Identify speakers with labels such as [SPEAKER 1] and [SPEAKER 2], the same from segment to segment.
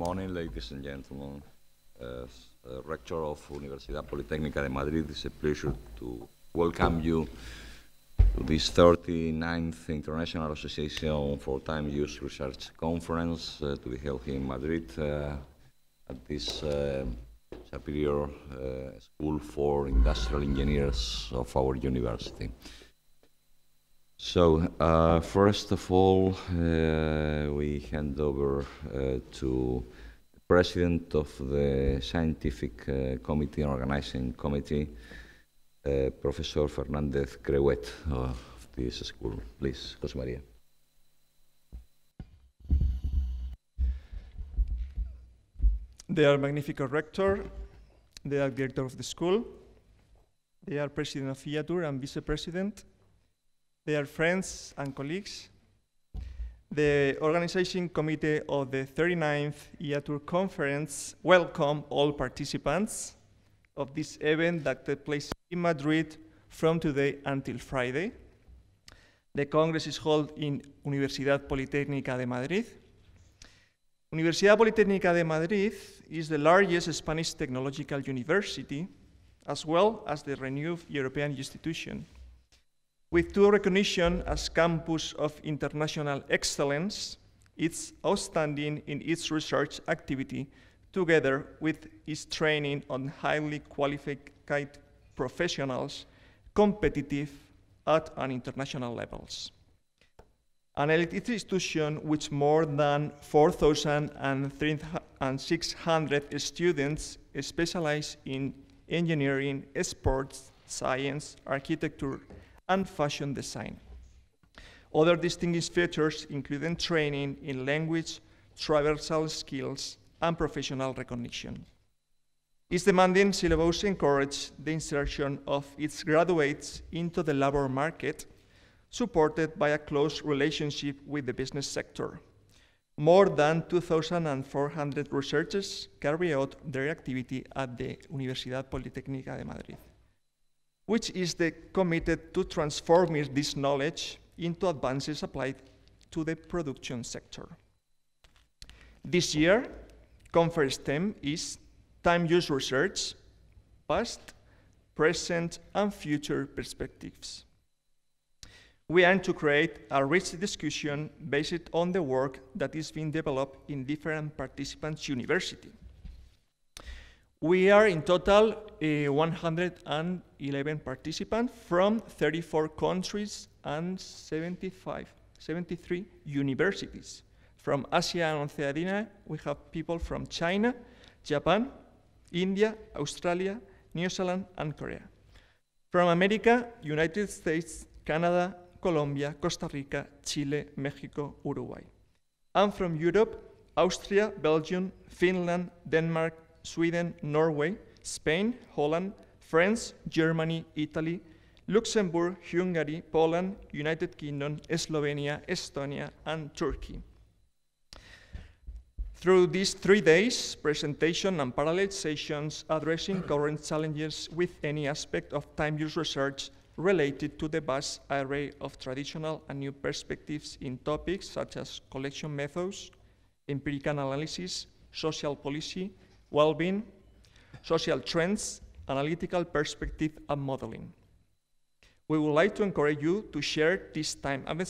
[SPEAKER 1] morning, ladies and gentlemen. As Rector of Universidad Politécnica de Madrid, it's a pleasure to welcome you to this 39th International Association for Time Use Research Conference to be held here in Madrid at this Superior School for Industrial Engineers of our university. So, first of all, we hand over to the President of the Scientific Committee and Organizing Committee, Professor Fernández Creuet of this school. Please, José María.
[SPEAKER 2] Dear Magnifico Rector, dear Director of the school, dear President of IATUR and Vice President, dear friends and colleagues, the Organizing Committee of the 39th IATUR Conference welcome all participants of this event that takes place in Madrid from today until Friday. The Congress is held in Universidad Politécnica de Madrid. Universidad Politécnica de Madrid is the largest Spanish technological university, as well as the renewed European institution, with two recognition as campus of international excellence. It's outstanding in its research activity, together with its training on highly qualified professionals, competitive at an international levels. An elite institution with more than 4,600 students specialize in engineering, sports, science, architecture, and fashion design. Other distinguished features include training in language, transversal skills, and professional recognition. Its demanding syllabus encourages the insertion of its graduates into the labor market, supported by a close relationship with the business sector. More than 2,400 researchers carry out their activity at the Universidad Politécnica de Madrid, which is committed to transforming this knowledge into advances applied to the production sector. This year, conference theme is Time Use Research, Past, Present, and Future Perspectives. We aim to create a rich discussion based on the work that is being developed in different participants' universities. We are in total 111 participants from 34 countries and 73 universities. From Asia and Oceania, we have people from China, Japan, India, Australia, New Zealand, and Korea. From America, United States, Canada, Colombia, Costa Rica, Chile, Mexico, Uruguay. And from Europe, Austria, Belgium, Finland, Denmark, Sweden, Norway, Spain, Holland, France, Germany, Italy, Luxembourg, Hungary, Poland, United Kingdom, Slovenia, Estonia, and Turkey. Through these 3 days, presentation and parallel sessions addressing current challenges with any aspect of time use research related to the vast array of traditional and new perspectives in topics such as collection methods, empirical analysis, social policy, well-being, social trends, analytical perspective, and modeling. We would like to encourage you to share this time and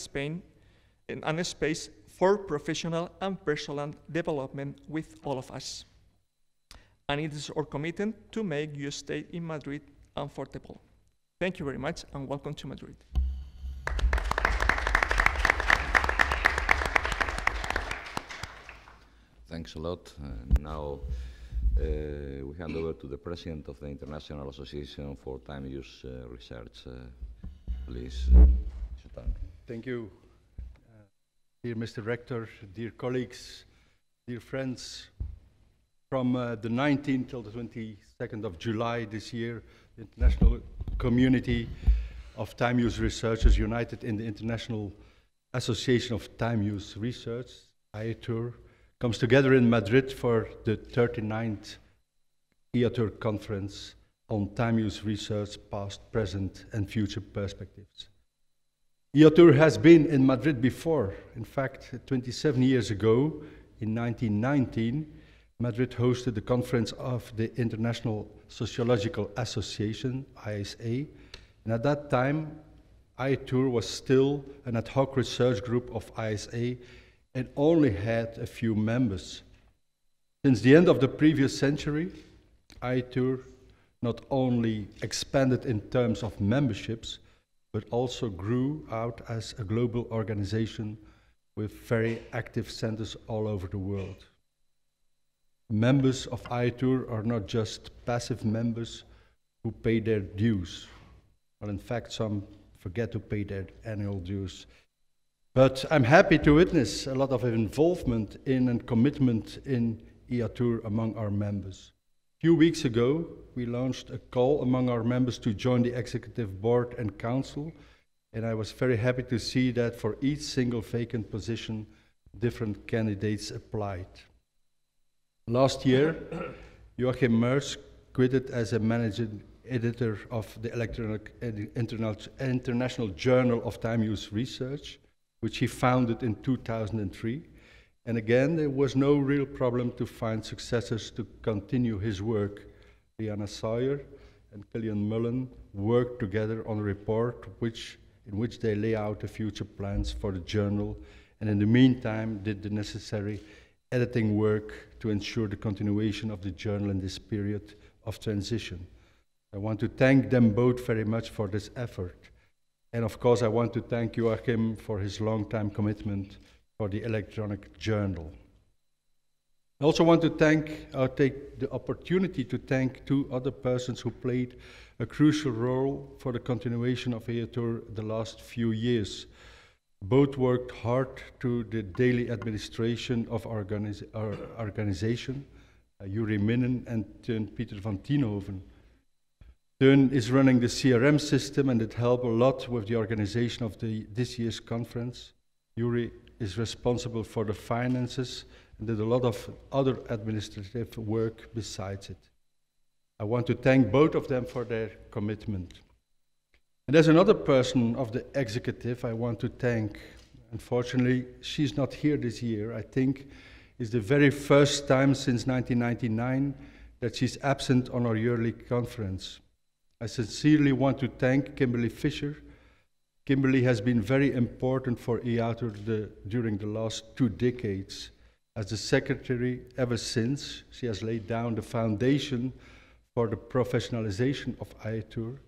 [SPEAKER 2] space for professional and personal development with all of us. And it is our commitment to make your stay in Madrid comfortable. Thank you very much, and welcome to Madrid.
[SPEAKER 1] Thanks a lot. Now we hand over to the President of the International Association for Time Use Research. Please, Sultan.
[SPEAKER 3] Thank you. Dear Mr. Rector, dear colleagues, dear friends, from the 19th till the 22nd of July this year, the international community of time use researchers united in the International Association of Time Use Research, IATUR, comes together in Madrid for the 39th IATUR conference on time use research, past, present, and future perspectives. IATUR has been in Madrid before. In fact, 27 years ago, in 1919, Madrid hosted the conference of the International Sociological Association, ISA, and at that time, ITUR was still an ad hoc research group of ISA and only had a few members. Since the end of the previous century, ITUR not only expanded in terms of memberships, but also grew out as a global organization with very active centers all over the world. Members of ITUR are not just passive members who pay their dues, well, in fact, some forget to pay their annual dues. But I'm happy to witness a lot of involvement in and commitment in IATUR among our members. A few weeks ago, we launched a call among our members to join the executive board and council, and I was very happy to see that for each single vacant position, different candidates applied. Last year, Joachim Meurs quitted as a managing editor of the International Journal of Time Use Research, which he founded in 2003. And again, there was no real problem to find successors to continue his work. Liana Sawyer and Killian Mullen worked together on a report in which they lay out the future plans for the journal, and in the meantime did the necessary editing work to ensure the continuation of the journal in this period of transition. I want to thank them both very much for this effort. And of course, I want to thank Joachim for his long-time commitment for the electronic journal. I also want to take the opportunity to thank two other persons who played a crucial role for the continuation of IATUR the last few years. Both worked hard to the daily administration of our organization, Yuri Minnen and Peter van Tienhoven. Teun is running the CRM system, and it helped a lot with the organization of this year's conference. Yuri is responsible for the finances and did a lot of other administrative work besides it. I want to thank both of them for their commitment. And there's another person of the executive I want to thank. Unfortunately, she's not here this year. I think it's the very first time since 1999 that she's absent on our yearly conference. I sincerely want to thank Kimberly Fisher. Kimberly has been very important for IATUR during the last 2 decades. As the secretary ever since, she has laid down the foundation for the professionalization of IATUR.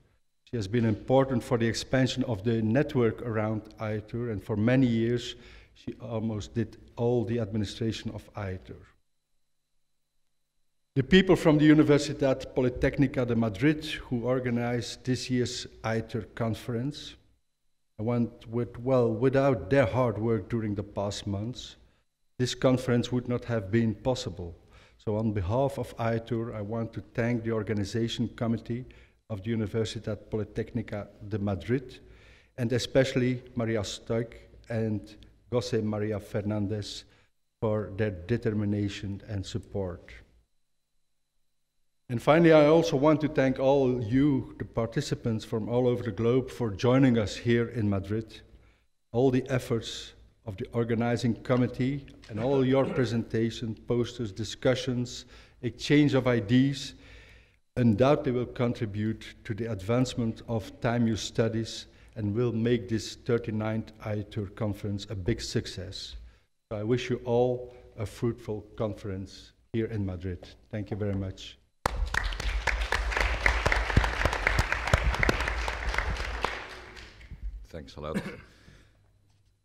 [SPEAKER 3] She has been important for the expansion of the network around IATUR, and for many years, she almost did all the administration of IATUR. The people from the Universidad Politécnica de Madrid who organized this year's IATUR conference, without their hard work during the past months, this conference would not have been possible. So on behalf of IATUR, I want to thank the organization committee of the Universidad Politécnica de Madrid, and especially Maria Stoik and Jose Maria Fernandez for their determination and support. And finally, I also want to thank all you, the participants from all over the globe, for joining us here in Madrid. All the efforts of the organizing committee and all your presentations, posters, discussions, exchange of ideas, undoubtedly will contribute to the advancement of time use studies and will make this 39th IATUR conference a big success. So I wish you all a fruitful conference here in Madrid. Thank you very much.
[SPEAKER 1] Thanks a lot.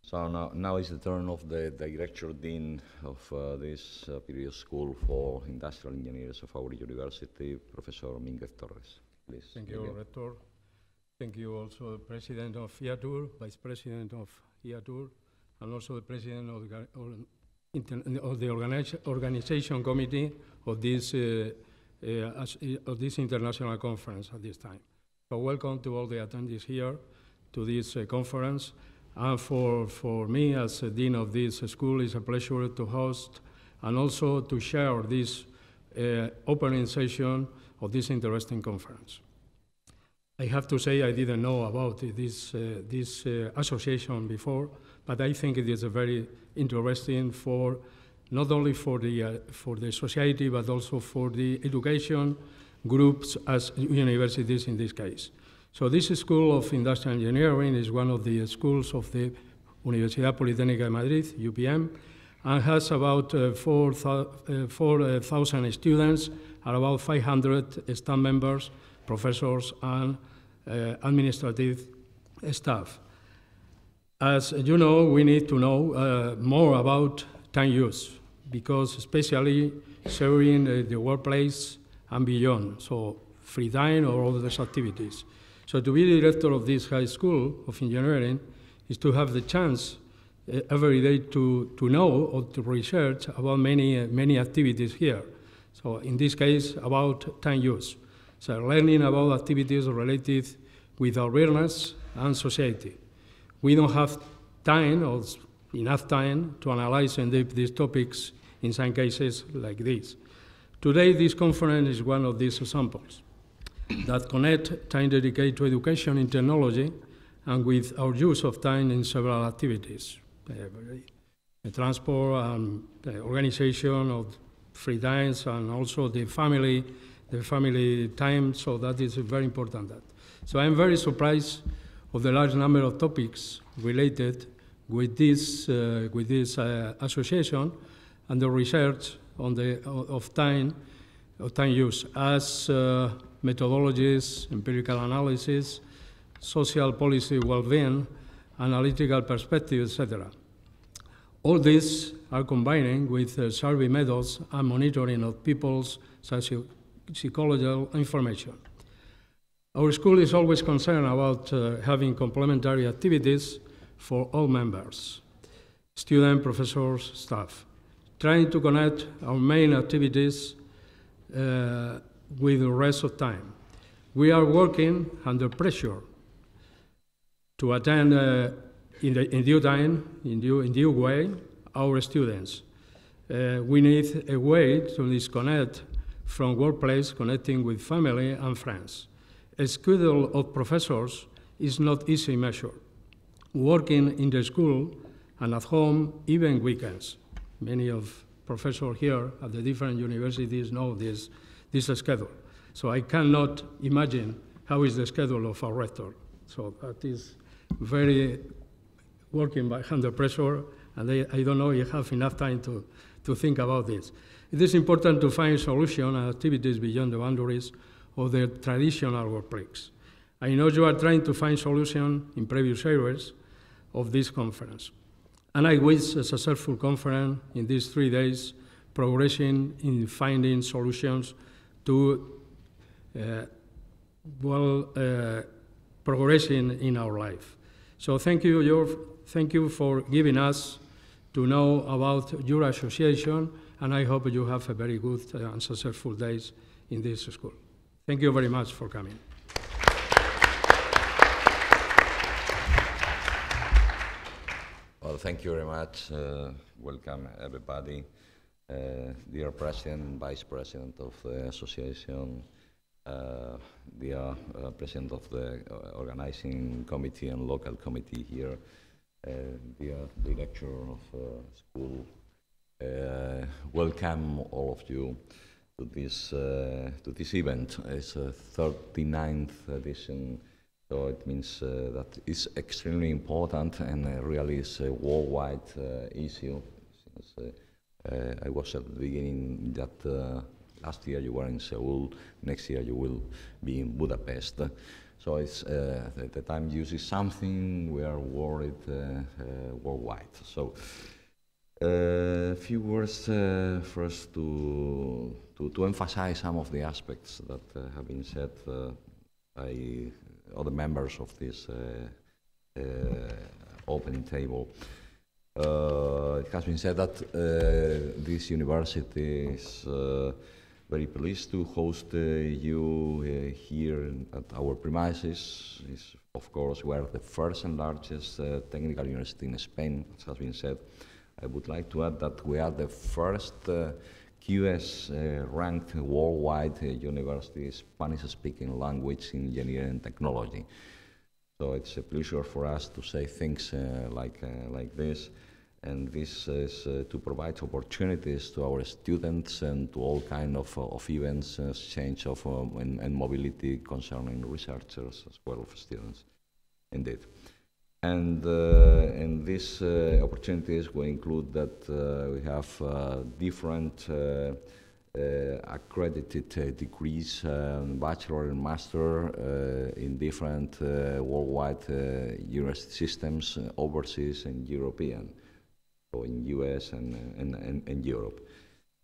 [SPEAKER 1] So now is the turn of the Director Dean of this period school for industrial engineers of our university, Professor Mínguez Torres. Please.
[SPEAKER 4] Thank you, Rector. Thank you also the President of IATUR, Vice President of IATUR, and also the President of the Organization Committee of this international conference at this time. So welcome to all the attendees here to this conference. And for me, as Dean of this school, it's a pleasure to host and also to share this opening session of this interesting conference. I have to say I didn't know about this association before, but I think it is very interesting for not only for the society, but also for the education groups as universities in this case. So this School of Industrial Engineering is one of the schools of the Universidad Politécnica de Madrid, UPM, and has about 4,000 students and about 500 staff members, professors, and administrative staff. As you know, we need to know more about time use, because especially sharing the workplace and beyond, so free time or other activities. So to be director of this high school of engineering is to have the chance every day to know or to research about many activities here. So in this case, about time use. So learning about activities related with our business and society. We don't have time or enough time to analyze and deep these topics in some cases like this. Today, this conference is one of these examples that connect time dedicated to education in technology and with our use of time in several activities. The transport and the organization of free times and also the family time, so that is very important. So I'm very surprised of the large number of topics related with this association and the research on of time use as methodologies, empirical analysis, social policy well-being, analytical perspective, etc. All these are combining with survey methods and monitoring of people's psychological information. Our school is always concerned about having complementary activities for all members, students, professors, staff, trying to connect our main activities with the rest of time. We are working under pressure to attend in due time, in due way, our students. We need a way to disconnect from workplace, connecting with family and friends. A schedule of professors is not easy measure. Working in the school and at home, even weekends. Many of professors here at the different universities know this schedule. So I cannot imagine how is the schedule of our rector. So that is very working under pressure, and I don't know if you have enough time to think about this. It is important to find solutions and activities beyond the boundaries of the traditional workplace. I know you are trying to find solutions in previous areas of this conference. And I wish a successful conference in these 3 days, progressing in finding solutions to progressing in our life. So thank you for giving us to know about your association, and I hope you have a very good and successful days in this school. Thank you very much for coming.
[SPEAKER 1] Well, thank you very much. Welcome, everybody. Dear President, Vice President of the Association, dear President of the Organizing Committee and Local Committee here, dear Director of School, welcome all of you to this event. It's a 39th edition, so it means that it's extremely important and really is a worldwide issue. Since I was at the beginning that last year you were in Seoul, next year you will be in Budapest. So it's the time use is something we are worried worldwide. So a few words first to emphasize some of the aspects that have been said by other members of this opening table. It has been said that this university is very pleased to host you here at our premises. Of course, we are the first and largest technical university in Spain, as has been said. I would like to add that we are the first QS ranked worldwide university Spanish-speaking language in engineering and technology. So it's a pleasure for us to say things like this. And this is to provide opportunities to our students and to all kind of events, exchange of and mobility concerning researchers as well as students, indeed. And these opportunities will include that we have different accredited degrees, bachelor and master in different worldwide university systems, overseas and European, so in US and Europe,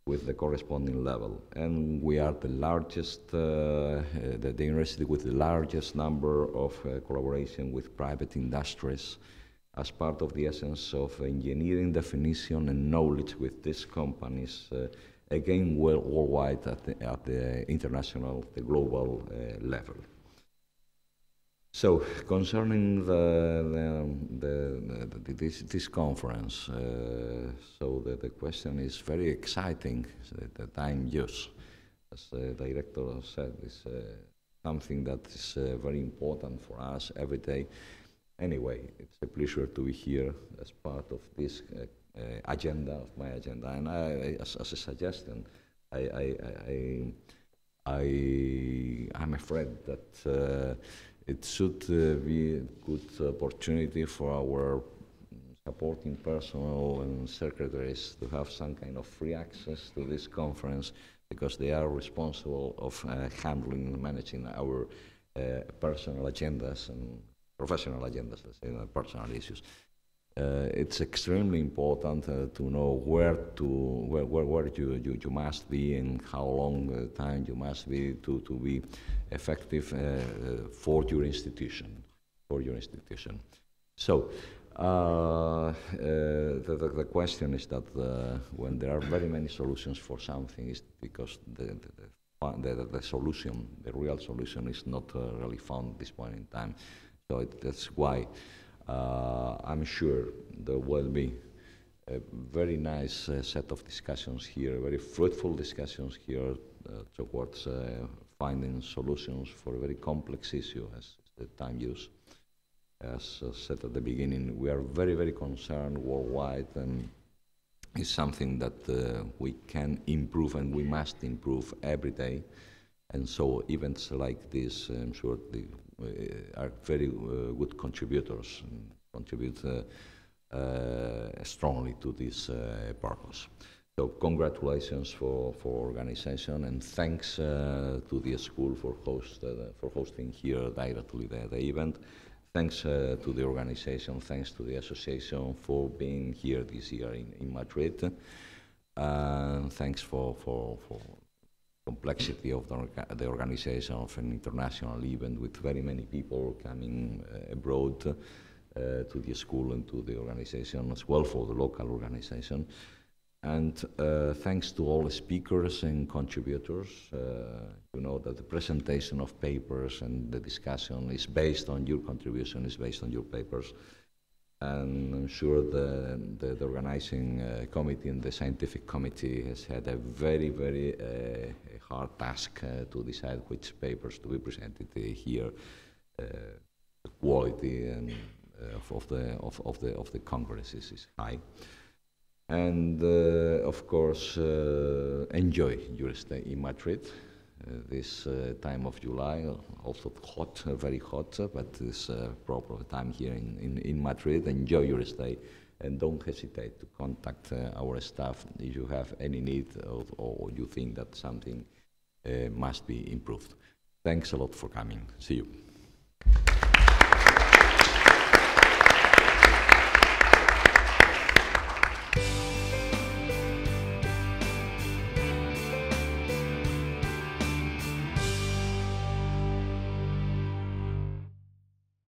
[SPEAKER 1] with the corresponding level. And we are the largest, the university with the largest number of collaboration with private industries as part of the essence of engineering definition and knowledge with these companies, again, worldwide at the international, the global level. So, concerning this conference, so the question is very exciting. The time use, as the director said, is something that is very important for us every day. Anyway, it's a pleasure to be here as part of this agenda, of my agenda, and as a suggestion, I'm afraid that it should be a good opportunity for our supporting personnel and secretaries to have some kind of free access to this conference, because they are responsible of handling and managing our personal agendas and professional agendas, let's say, personal issues. It's extremely important to know where you must be and how long time you must be to be effective for your institution. So the question is that when there are very many solutions for something, is because the solution, the real solution, is not really found at this point in time. So that's why I'm sure there will be a very nice set of discussions here, very fruitful discussions here towards finding solutions for a very complex issue as the time use. As said at the beginning, we are very, very concerned worldwide, and it's something that we can improve and we must improve every day. And so events like this, I'm sure they are very good contributors and contribute strongly to this purpose. So congratulations for organization, and thanks to the school for hosting here directly the event. Thanks to the organization, thanks to the association for being here this year in Madrid. Thanks for complexity of the organization of an international event with very many people coming abroad to the school and to the organization, as well for the local organization. And thanks to all the speakers and contributors. You know that the presentation of papers and the discussion is based on your contribution, is based on your papers. And I'm sure the organizing committee and the scientific committee has had a very, very hard task to decide which papers to be presented here. The quality and of the Congress is high. And of course, enjoy your stay in Madrid. This time of July, also hot, very hot, but this proper time here in Madrid. Enjoy your stay, and don't hesitate to contact our staff if you have any need or you think that something must be improved. Thanks a lot for coming. See you.